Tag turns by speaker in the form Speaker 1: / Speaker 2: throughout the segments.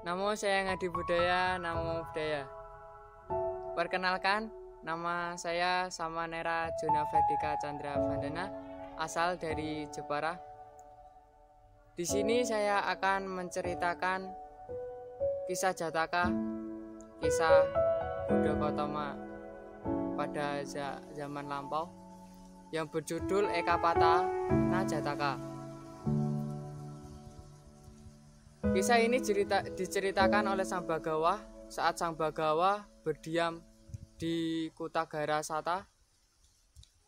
Speaker 1: Namo saya Ngadi Budaya, Namo Budaya. Perkenalkan, nama saya Samanera Jona Verdika Chandra Vandana, asal dari Jepara. Di sini saya akan menceritakan kisah Jataka, kisah Buddha Gautama pada zaman lampau yang berjudul Ekapata na Jataka. Kisah ini diceritakan oleh Sang Bagawa saat Sang Bagawa berdiam di Kutagara Sata,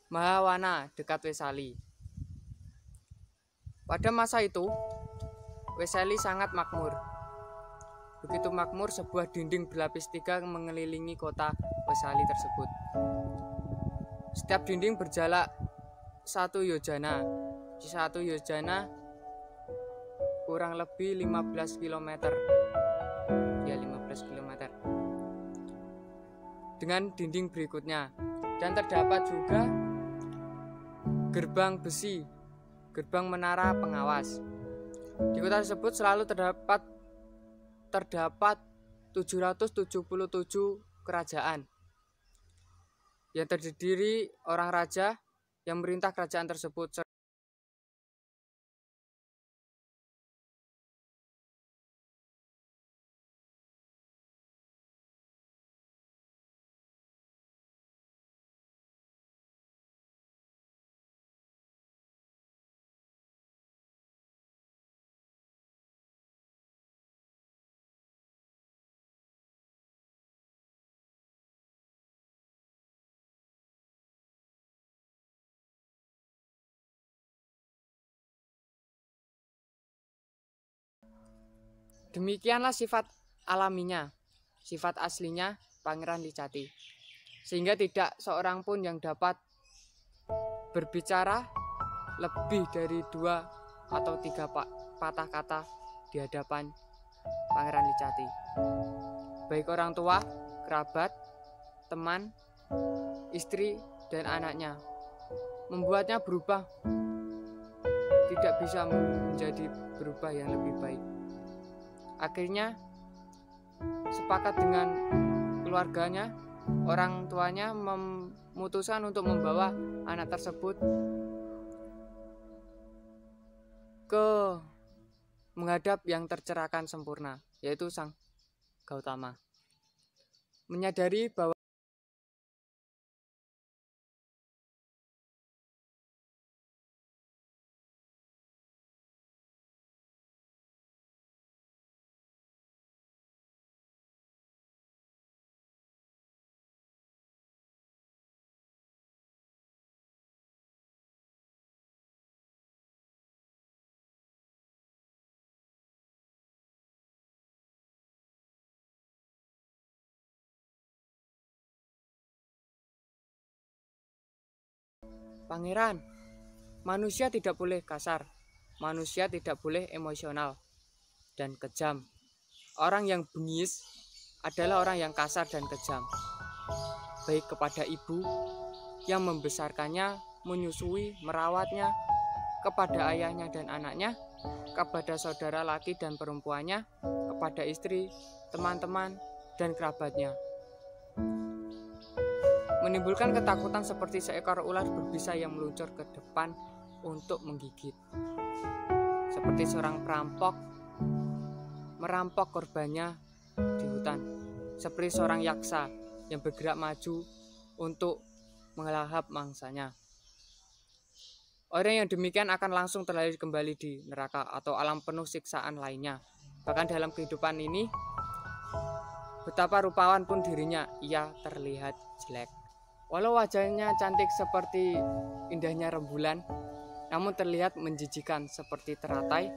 Speaker 1: Mahawana dekat Wesali. Pada masa itu, Wesali sangat makmur. Begitu makmur, sebuah dinding berlapis 3 mengelilingi kota Wesali tersebut. Setiap dinding berjarak 1 yojana. 1 yojana kurang lebih 15 km. Ya, 15 km. Dengan dinding berikutnya. Dan terdapat juga gerbang besi, gerbang menara pengawas. Di kota tersebut selalu terdapat 777 kerajaan yang terdiri orang raja yang merintah kerajaan tersebut. Demikianlah sifat alaminya, sifat aslinya Pangeran Licati. Sehingga tidak seorang pun yang dapat berbicara lebih dari 2 atau 3 patah kata di hadapan Pangeran Licati. Baik orang tua, kerabat, teman, istri, dan anaknya. Membuatnya berubah, tidak bisa menjadi berubah yang lebih baik. Akhirnya sepakat dengan keluarganya, orang tuanya memutuskan untuk membawa anak tersebut ke menghadap yang tercerahkan sempurna, yaitu Sang Gautama. Menyadari bahwa Pangeran, manusia tidak boleh kasar, manusia tidak boleh emosional dan kejam. Orang yang bengis adalah orang yang kasar dan kejam, baik kepada ibu yang membesarkannya, menyusui, merawatnya, kepada ayahnya dan anaknya, kepada saudara laki dan perempuannya, kepada istri, teman-teman, dan kerabatnya. Menimbulkan ketakutan seperti seekor ular berbisa yang meluncur ke depan untuk menggigit. Seperti seorang perampok merampok korbannya di hutan. Seperti seorang yaksa yang bergerak maju untuk mengelahap mangsanya. Orang yang demikian akan langsung terlahir kembali di neraka atau alam penuh siksaan lainnya. Bahkan dalam kehidupan ini, betapa rupawan pun dirinya, ia terlihat jelek. Walau wajahnya cantik seperti indahnya rembulan, namun terlihat menjijikan seperti teratai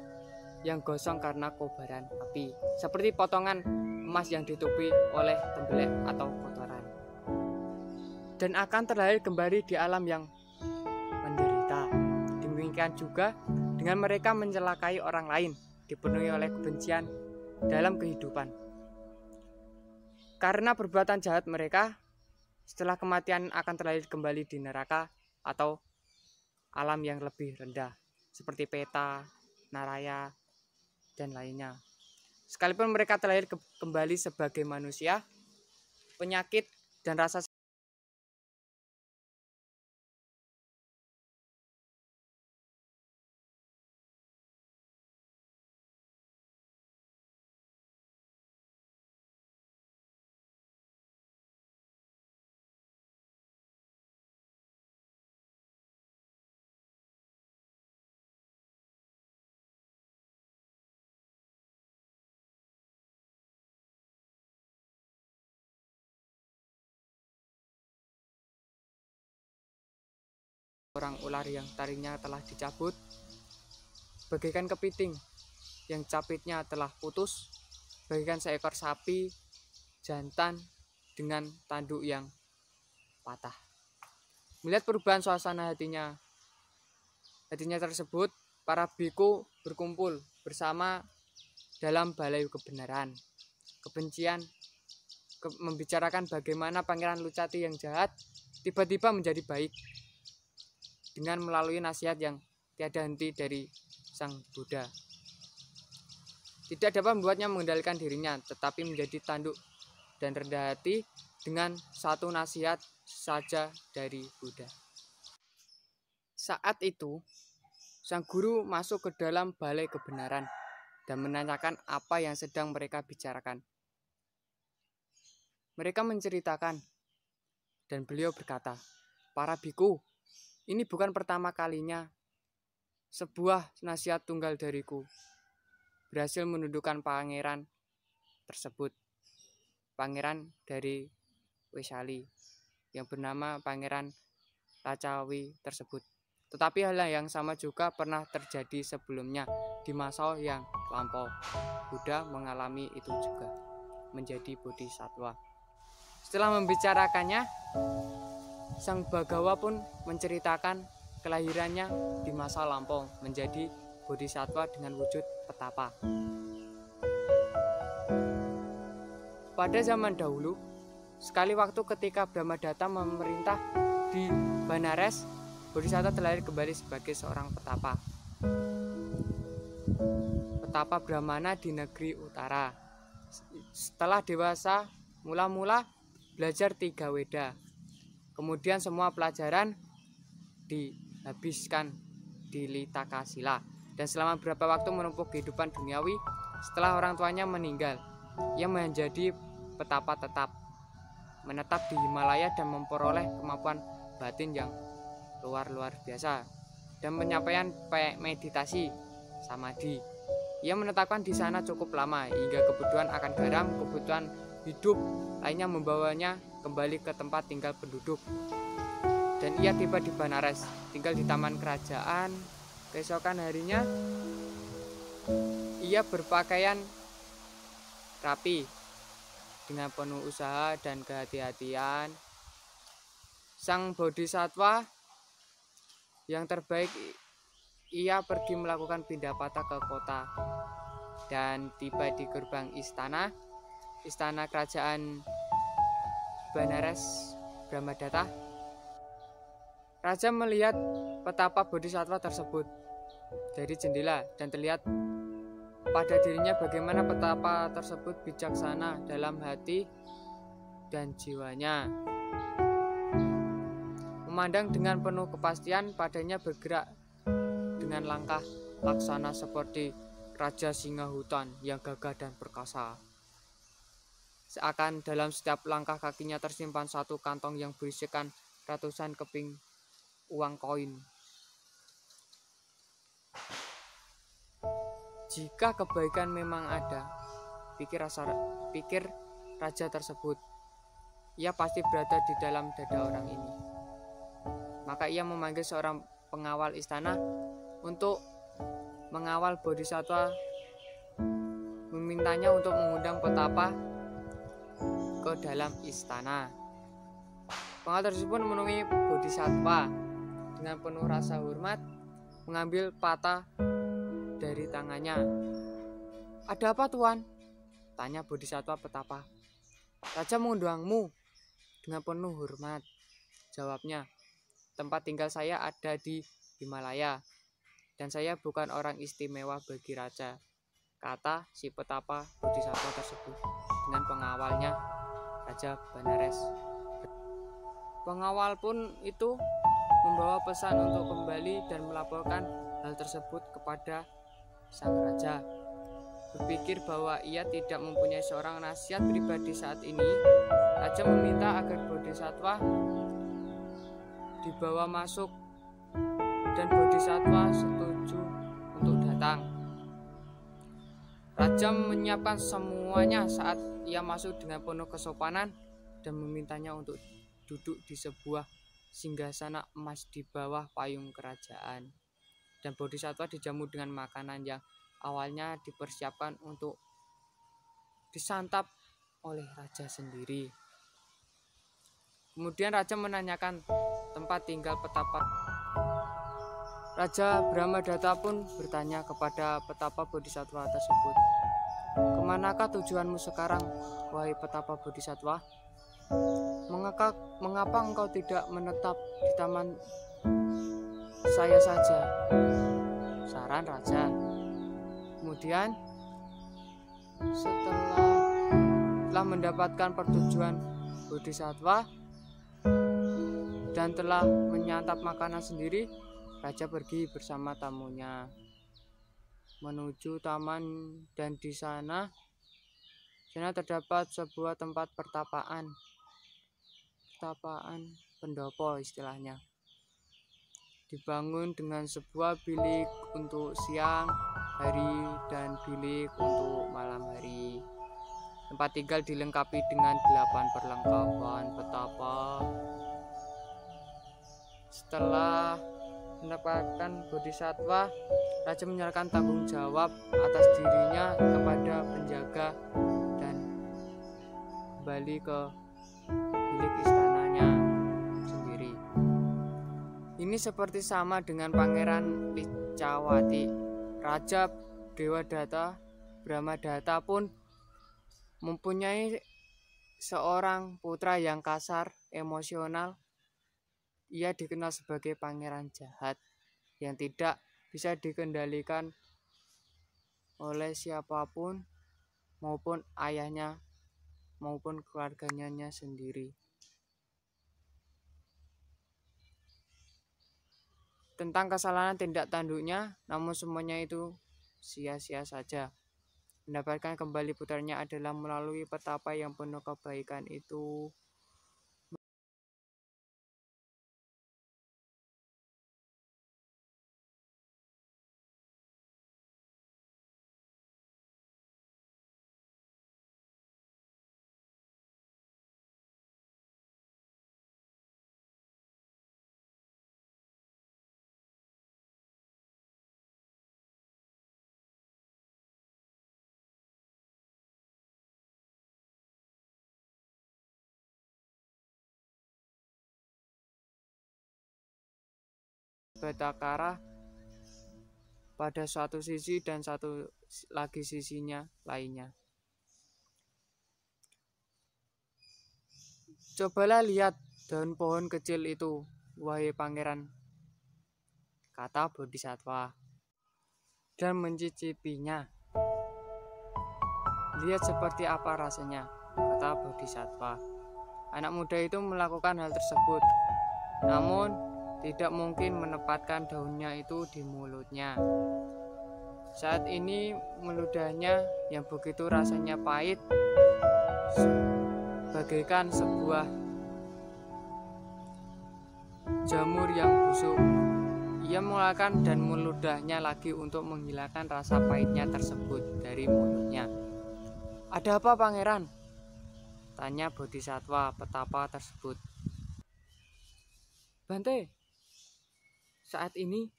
Speaker 1: yang gosong karena kobaran api, seperti potongan emas yang ditutupi oleh tembelek atau kotoran. Dan akan terlahir kembali di alam yang menderita. Demikian juga dengan mereka mencelakai orang lain, dipenuhi oleh kebencian dalam kehidupan. Karena perbuatan jahat mereka, setelah kematian akan terlahir kembali di neraka atau alam yang lebih rendah, seperti Peta, Naraya, dan lainnya. Sekalipun mereka terlahir kembali sebagai manusia, penyakit dan rasa orang ular yang taringnya telah dicabut, bagaikan kepiting yang capitnya telah putus, bagaikan seekor sapi jantan dengan tanduk yang patah. Melihat perubahan suasana hatinya tersebut, para biku berkumpul bersama dalam balai kebenaran. Kebencian membicarakan bagaimana Pangeran Lucati yang jahat tiba-tiba menjadi baik dengan melalui nasihat yang tiada henti dari Sang Buddha. Tidak dapat membuatnya mengendalikan dirinya, tetapi menjadi tanduk dan rendah hati dengan satu nasihat saja dari Buddha. Saat itu, sang guru masuk ke dalam balai kebenaran dan menanyakan apa yang sedang mereka bicarakan. Mereka menceritakan, dan beliau berkata, "Para biku, ini bukan pertama kalinya sebuah nasihat tunggal dariku berhasil menundukkan pangeran tersebut, pangeran dari Wesali yang bernama Pangeran Racawi tersebut. Tetapi hal yang sama juga pernah terjadi sebelumnya di masa yang lampau. Buddha mengalami itu juga, menjadi bodhisatwa." Setelah membicarakannya, Sang Bagawa pun menceritakan kelahirannya di masa lampau menjadi bodhisatwa dengan wujud petapa. Pada zaman dahulu, sekali waktu ketika Brahmadatta memerintah di Banares, bodhisattva terlahir kembali sebagai seorang petapa. Petapa Brahmana di negeri utara. Setelah dewasa, mula-mula belajar 3 Weda. Kemudian semua pelajaran dihabiskan di Litakasila. Dan selama beberapa waktu menempuh kehidupan duniawi, setelah orang tuanya meninggal, ia menjadi petapa tetap, menetap di Himalaya dan memperoleh kemampuan batin yang luar biasa dan penyampaian meditasi samadhi. Ia menetapkan di sana cukup lama hingga kebutuhan akan garam, kebutuhan hidup lainnya membawanya kembali ke tempat tinggal penduduk. Dan ia tiba di Banares, tinggal di taman kerajaan. Keesokan harinya, ia berpakaian rapi dengan penuh usaha dan kehati-hatian. Sang bodhisatwa yang terbaik, ia pergi melakukan pindapata ke kota dan tiba di gerbang istana kerajaan Banares Brahmadatta. Raja melihat petapa bodhisatwa tersebut dari jendela dan terlihat pada dirinya bagaimana petapa tersebut bijaksana dalam hati dan jiwanya. Memandang dengan penuh kepastian, padanya bergerak dengan langkah laksana seperti Raja Singa Hutan yang gagah dan perkasa. Seakan dalam setiap langkah kakinya tersimpan satu kantong yang berisikan ratusan keping uang koin. Jika kebaikan memang ada, pikir raja tersebut, ia pasti berada di dalam dada orang ini. Maka ia memanggil seorang pengawal istana untuk mengawal bodhisatwa, memintanya untuk mengundang petapa ke dalam istana. Pengawal tersebut menemui bodhisatwa dengan penuh rasa hormat, mengambil patah dari tangannya. "Ada apa, Tuan?" tanya bodhisatwa petapa. "Raja mengundangmu." "Dengan penuh hormat," jawabnya. "Tempat tinggal saya ada di Himalaya, dan saya bukan orang istimewa bagi raja. kata si petapa bodhisattva tersebut dengan pengawalnya Raja Banares. Pengawal pun itu membawa pesan untuk kembali dan melaporkan hal tersebut kepada sang raja. Berpikir bahwa ia tidak mempunyai seorang nasihat pribadi saat ini, raja meminta agar bodhisattva dibawa masuk dan bodhisattva setuju untuk datang. Raja menyiapkan semuanya saat ia masuk dengan penuh kesopanan dan memintanya untuk duduk di sebuah singgasana emas di bawah payung kerajaan. Dan bodhisattva dijamu dengan makanan yang awalnya dipersiapkan untuk disantap oleh raja sendiri. Kemudian raja menanyakan tempat tinggal petapa. Raja Brahmadatta pun bertanya kepada petapa bodhisattva tersebut, "Kemanakah tujuanmu sekarang, wahai petapa bodhisattva? Mengapa engkau tidak menetap di taman saya saja?" Saran raja. Kemudian setelah mendapatkan persetujuan bodhisattva dan telah menyantap makanan sendiri, raja pergi bersama tamunya menuju taman, dan di sana terdapat sebuah tempat pertapaan pendopo istilahnya. Dibangun dengan sebuah bilik untuk siang hari dan bilik untuk malam hari. Tempat tinggal dilengkapi dengan 8 perlengkapan petapa. Setelah mendapatkan bodhisattva, raja menyerahkan tanggung jawab atas dirinya kepada penjaga dan kembali ke bilik istananya sendiri. Ini seperti sama dengan Pangeran Licawati. Raja Dewadatta Brahmadatta pun mempunyai seorang putra yang kasar, emosional. Ia dikenal sebagai pangeran jahat yang tidak bisa dikendalikan oleh siapapun, maupun ayahnya maupun keluarganya sendiri. Tentang kesalahan tindak tanduknya, namun semuanya itu sia-sia saja. Mendapatkan kembali putranya adalah melalui petapa yang penuh kebaikan itu. Batakara pada suatu sisi dan satu lagi sisinya lainnya. "Cobalah lihat daun pohon kecil itu, wahai pangeran," kata bodhisattva, "dan mencicipinya. Lihat seperti apa rasanya," kata bodhisattva. Anak muda itu melakukan hal tersebut, namun tidak mungkin menempatkan daunnya itu di mulutnya. Saat ini meludahnya yang begitu rasanya pahit, bagaikan sebuah jamur yang busuk. Ia mengeluarkan dan meludahnya lagi untuk menghilangkan rasa pahitnya tersebut dari mulutnya. "Ada apa, pangeran?" tanya bodhisattva petapa tersebut. "Bante, saat ini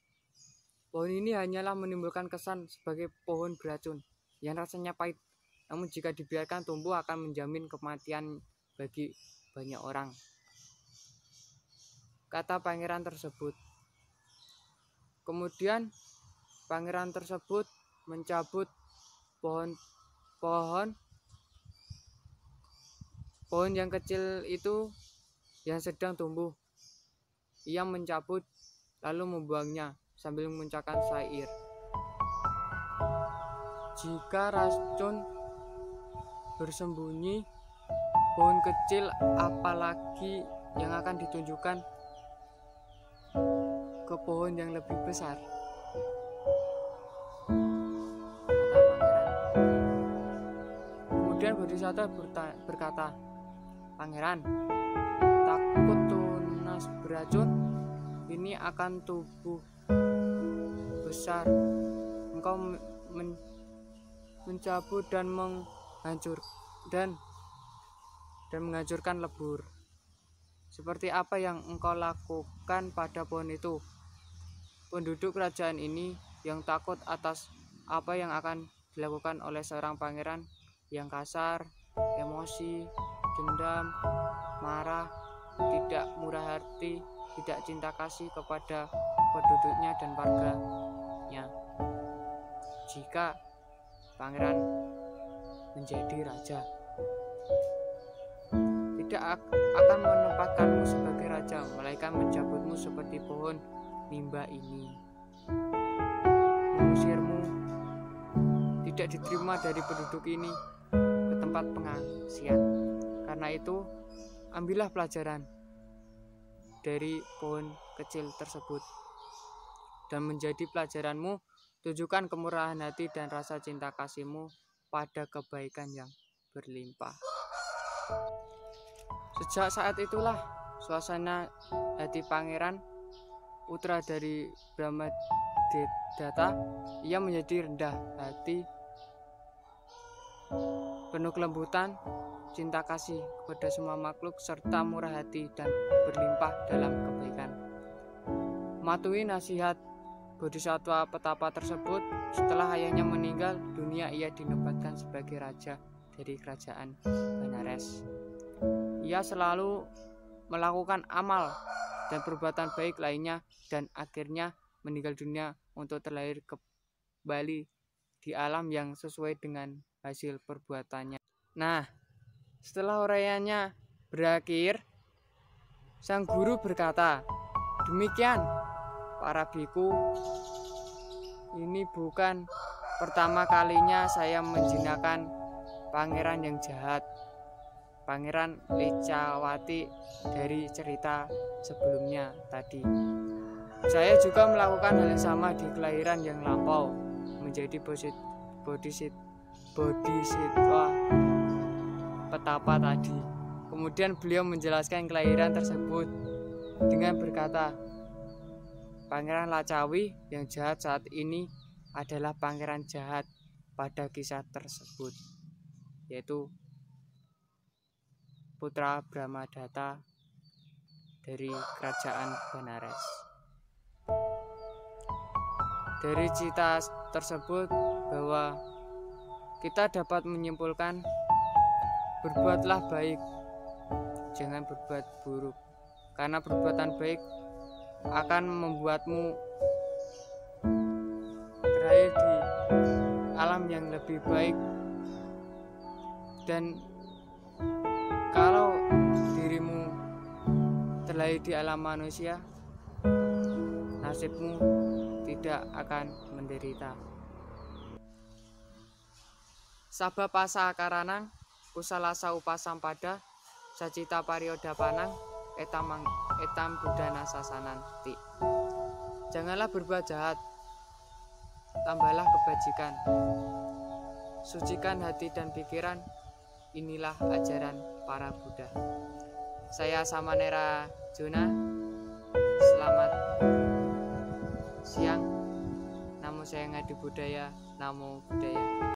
Speaker 1: pohon ini hanyalah menimbulkan kesan sebagai pohon beracun yang rasanya pahit. Namun jika dibiarkan tumbuh akan menjamin kematian bagi banyak orang," kata pangeran tersebut. Kemudian pangeran tersebut mencabut pohon yang kecil itu yang sedang tumbuh. Ia mencabut lalu membuangnya sambil mengucapkan syair, Jika racun bersembunyi, pohon kecil apalagi yang akan ditunjukkan ke pohon yang lebih besar, kata pangeran. Kemudian Bodhisattva berkata, "Pangeran, takut tunas beracun ini akan tubuh besar. Engkau mencabut dan menghancurkan lebur. Seperti apa yang engkau lakukan pada pohon itu? Penduduk kerajaan ini yang takut atas apa yang akan dilakukan oleh seorang pangeran yang kasar, emosi, dendam, marah, tidak murah hati, tidak cinta kasih kepada penduduknya dan warganya. Jika pangeran menjadi raja, tidak akan menempatkanmu sebagai raja, melainkan mencabutmu seperti pohon limba ini. Mengusirmu tidak diterima dari penduduk ini ke tempat pengungsian. Karena itu, ambillah pelajaran dari pohon kecil tersebut, dan menjadi pelajaranmu, tunjukkan kemurahan hati dan rasa cinta kasihmu pada kebaikan yang berlimpah." Sejak saat itulah suasana hati pangeran putra dari Brahmadatta, ia menjadi rendah hati, penuh kelembutan, cinta kasih kepada semua makhluk, serta murah hati dan berlimpah dalam kebaikan. Mematuhi nasihat Bodhisattva petapa tersebut, setelah ayahnya meninggal dunia, ia dinobatkan sebagai raja dari kerajaan Benares. Ia selalu melakukan amal dan perbuatan baik lainnya, dan akhirnya meninggal dunia untuk terlahir kembali di alam yang sesuai dengan hasil perbuatannya. Nah, setelah uraiannya berakhir, sang guru berkata, "Demikian para biku, ini bukan pertama kalinya saya menjinakkan pangeran yang jahat, Pangeran Licawati dari cerita sebelumnya tadi. Saya juga melakukan hal yang sama di kelahiran yang lampau, menjadi bodhisattva petapa tadi." Kemudian beliau menjelaskan kelahiran tersebut dengan berkata, "Pangeran Lacawi yang jahat saat ini adalah pangeran jahat pada kisah tersebut, yaitu putra Brahmadatta dari kerajaan Benares." Dari cerita tersebut bahwa kita dapat menyimpulkan, berbuatlah baik, jangan berbuat buruk, karena perbuatan baik akan membuatmu berada di alam yang lebih baik. Dan kalau dirimu terlahir di alam manusia, nasibmu tidak akan menderita. Sabab pasa karanang kusalasa upasampada sacita pariodapanang etam budana sasananti. Janganlah berbuat jahat, tambahlah kebajikan, sucikan hati dan pikiran, inilah ajaran para Buddha. Saya Samanera Juna, selamat siang. Namo saya Ngadi Budaya, Namo Buddhaya.